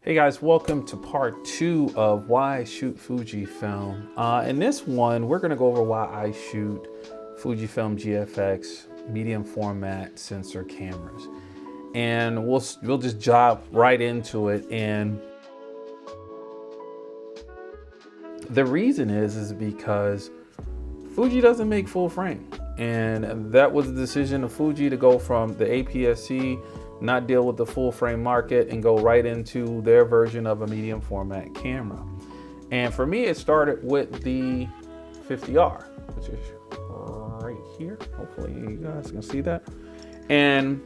Hey guys, welcome to part 2 of why I shoot Fujifilm. In this one, we're gonna go over why I shoot Fujifilm GFX medium format sensor cameras. And we'll just dive right into it. And the reason is because Fuji doesn't make full frame. And that was the decision of Fuji to go from the APS-C, not deal with the full frame market and go right into their version of a medium format camera. And for me, it started with the 50R, which is right here. Hopefully you guys can see that. And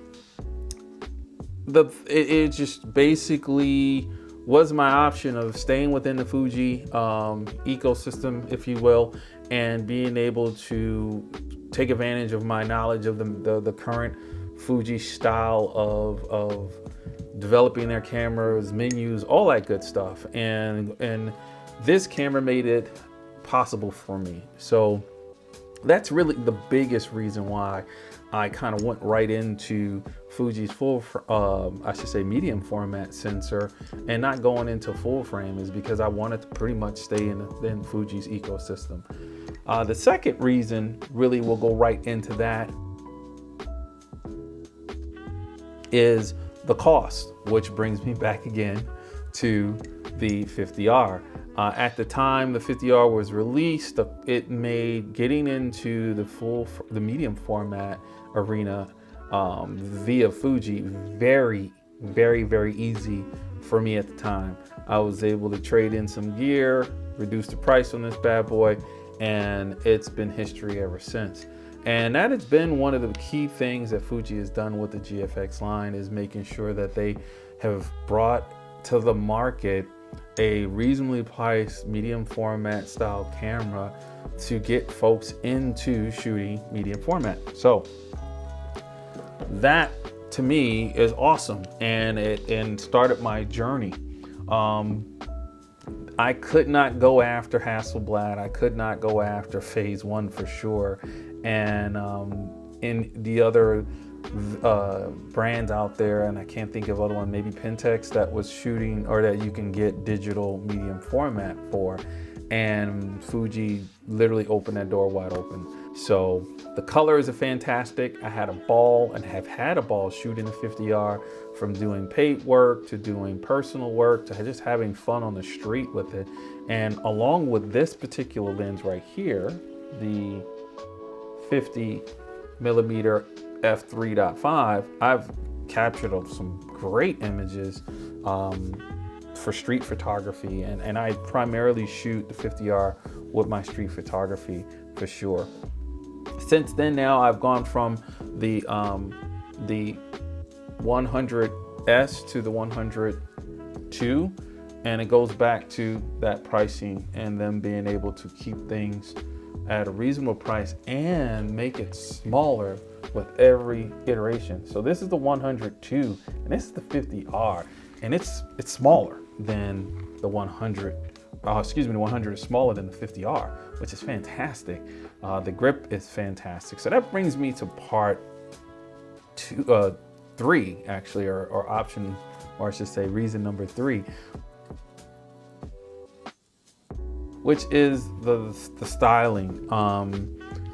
it just basically was my option of staying within the Fuji ecosystem, if you will, and being able to take advantage of my knowledge of the current Fuji style of developing their cameras, menus, all that good stuff. And this camera made it possible for me. So that's really the biggest reason why I kind of went right into Fuji's medium format sensor and not going into full frame, is because I wanted to pretty much stay in Fuji's ecosystem. The second reason, really we'll go right into that, is the cost, which brings me back again to the 50R. At the time the 50R was released, it made getting into the medium format arena via Fuji very, very, very easy for me at the time. I was able to trade in some gear, reduce the price on this bad boy, and it's been history ever since. And that has been one of the key things that Fuji has done with the GFX line, is making sure that they have brought to the market a reasonably priced medium format style camera to get folks into shooting medium format. So that to me is awesome, and it started my journey. I could not go after Hasselblad. I could not go after Phase 1 for sure. And in the other brands out there, and I can't think of other one, maybe Pentax, that was shooting, or that you can get digital medium format for. And Fuji literally opened that door wide open. So the colors are fantastic. I had a ball, and have had a ball shooting the 50R, from doing paid work to doing personal work to just having fun on the street with it. And along with this particular lens right here, the 50 millimeter f3.5, I've captured some great images for street photography, and I primarily shoot the 50R with my street photography for sure. Since then, now I've gone from the 100S to the 102, and it goes back to that pricing and them being able to keep things at a reasonable price and make it smaller with every iteration. So this is the 102, and this is the 50R, and it's smaller than the 100. The 100 is smaller than the 50R, which is fantastic. The grip is fantastic. So that brings me to part 3, actually, or option, or I should say reason number 3, which is the styling.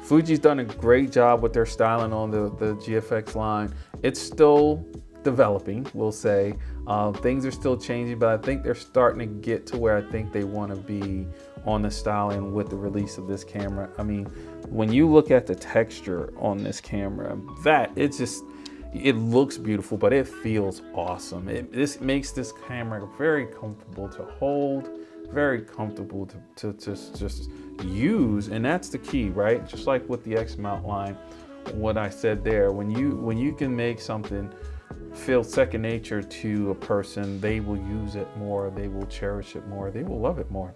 Fuji's done a great job with their styling on the GFX line. It's still developing, we'll say. Things are still changing, but I think they're starting to get to where I think they want to be on the styling with the release of this camera. I mean, when you look at the texture on this camera, it looks beautiful, but it feels awesome. This makes this camera very comfortable to hold, very comfortable to just use, and that's the key, right? Just like with the X mount line, what I said there, when you can make something feel second nature to a person, they will use it more, they will cherish it more, they will love it more.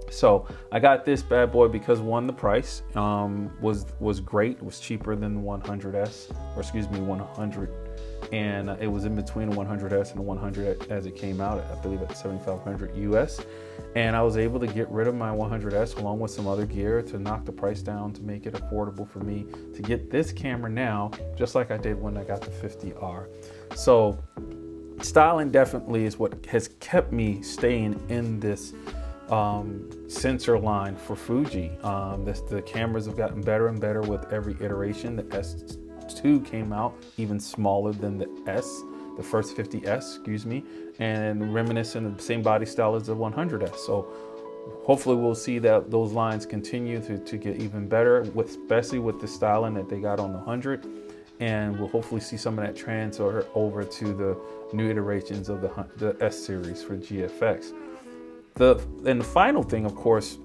So I got this bad boy because, one, the price was great. It was cheaper than the 100S, or excuse me, 100, and it was in between the 100S and the 100 as it came out, I believe at 7,500 US. And I was able to get rid of my 100S along with some other gear to knock the price down, to make it affordable for me to get this camera now, just like I did when I got the 50R. So styling definitely is what has kept me staying in this sensor line for Fuji. The cameras have gotten better and better with every iteration. The S2 came out even smaller than the first 50S, excuse me, and reminiscent of the same body style as the 100S. So hopefully we'll see that those lines continue to get even better, especially with the styling that they got on the 100. And we'll hopefully see some of that transfer over to the new iterations of the S series for GFX. And the final thing, of course,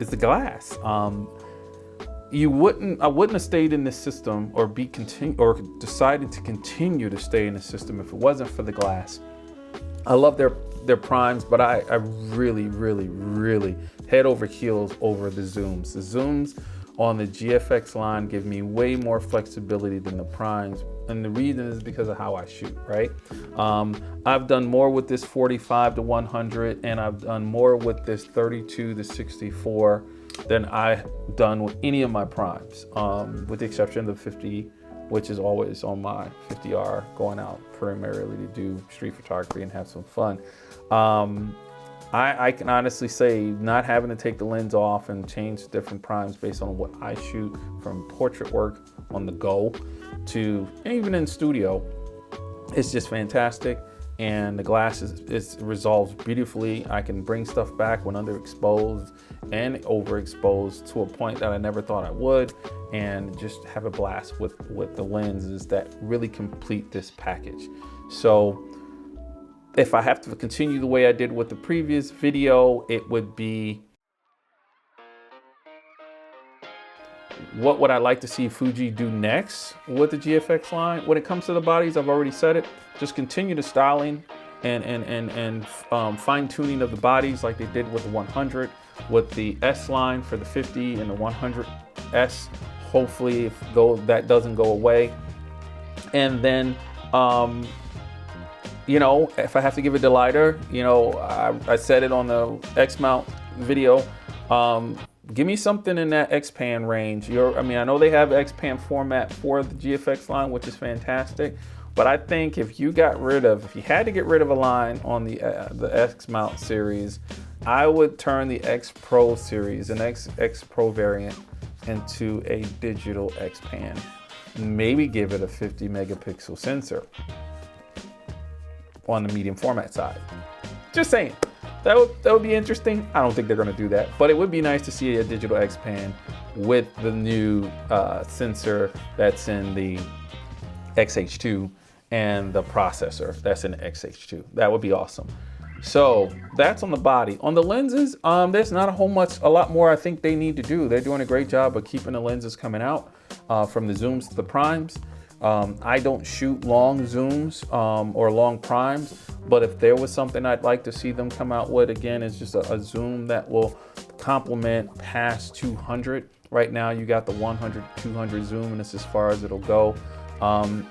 is the glass. I wouldn't have stayed in this system or decided to continue to stay in the system if it wasn't for the glass. I love their primes, but I really, really, really head over heels over the zooms. The zooms on the GFX line give me way more flexibility than the primes. And the reason is because of how I shoot, right? I've done more with this 45 to 100, and I've done more with this 32 to 64 than I've done with any of my primes, with the exception of the 50, which is always on my 50R, going out primarily to do street photography and have some fun. I can honestly say, not having to take the lens off and change different primes based on what I shoot, from portrait work on the go to even in studio, it's just fantastic. And the glass resolves beautifully. I can bring stuff back when underexposed and overexposed to a point that I never thought I would, and just have a blast with the lenses that really complete this package. So if I have to continue the way I did with the previous video, it would be, what would I like to see Fuji do next with the GFX line? When it comes to the bodies, I've already said it. Just continue the styling and fine tuning of the bodies like they did with the 100, with the S line for the 50 and the 100S. Hopefully, if that doesn't go away. And then, you know, if I have to give it to lighter, you know, I said it on the X mount video. Give me something in that X-Pan range. I mean, I know they have X-Pan format for the GFX line, which is fantastic. But I think if you had to get rid of a line on the X mount series, I would turn the X Pro series, an X Pro variant, into a digital X-Pan. Maybe give it a 50 megapixel sensor on the medium format side. Just saying. That would be interesting. I don't think they're going to do that, but it would be nice to see a digital X-Pan with the new sensor that's in the XH2 and the processor that's in the XH2. That would be awesome. So that's on the body. On the lenses, there's not a lot more I think they need to do. They're doing a great job of keeping the lenses coming out, from the zooms to the primes. I don't shoot long zooms or long primes, but if there was something I'd like to see them come out with, again, it's just a zoom that will complement past 200. Right now you got the 100, 200 zoom, and it's as far as it'll go.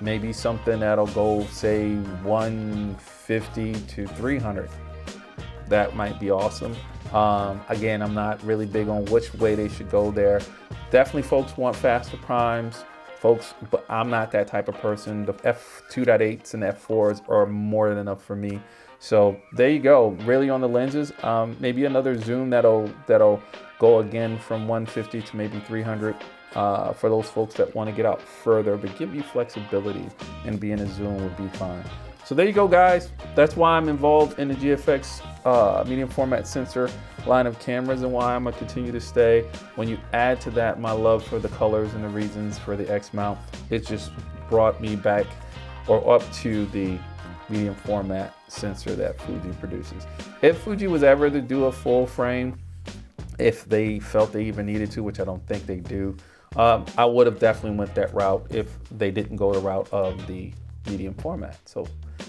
Maybe something that'll go, say, 150 to 300. That might be awesome. Again, I'm not really big on which way they should go there. Definitely folks want faster primes. Folks, but I'm not that type of person. The f2.8s and f4s are more than enough for me. So there you go. Really on the lenses, maybe another zoom that'll go again from 150 to maybe 300 for those folks that want to get out further, but give you flexibility, and being a zoom would be fine. So there you go, guys. That's why I'm involved in the GFX medium format sensor line of cameras, and why I'm gonna continue to stay. When you add to that my love for the colors and the reasons for the X mount, it just brought me back or up to the medium format sensor that Fuji produces. If Fuji was ever to do a full frame, if they felt they even needed to, which I don't think they do, I would have definitely went that route if they didn't go the route of the medium format. So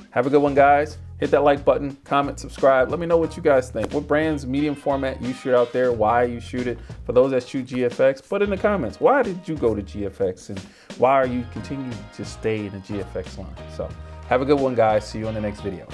have a good one, guys. Hit that like button, comment, subscribe. Let me know what you guys think. What brands medium format you shoot out there, why you shoot it. For those that shoot GFX, put in the comments, why did you go to GFX, and why are you continuing to stay in the GFX line? So have a good one, guys. See you on the next video.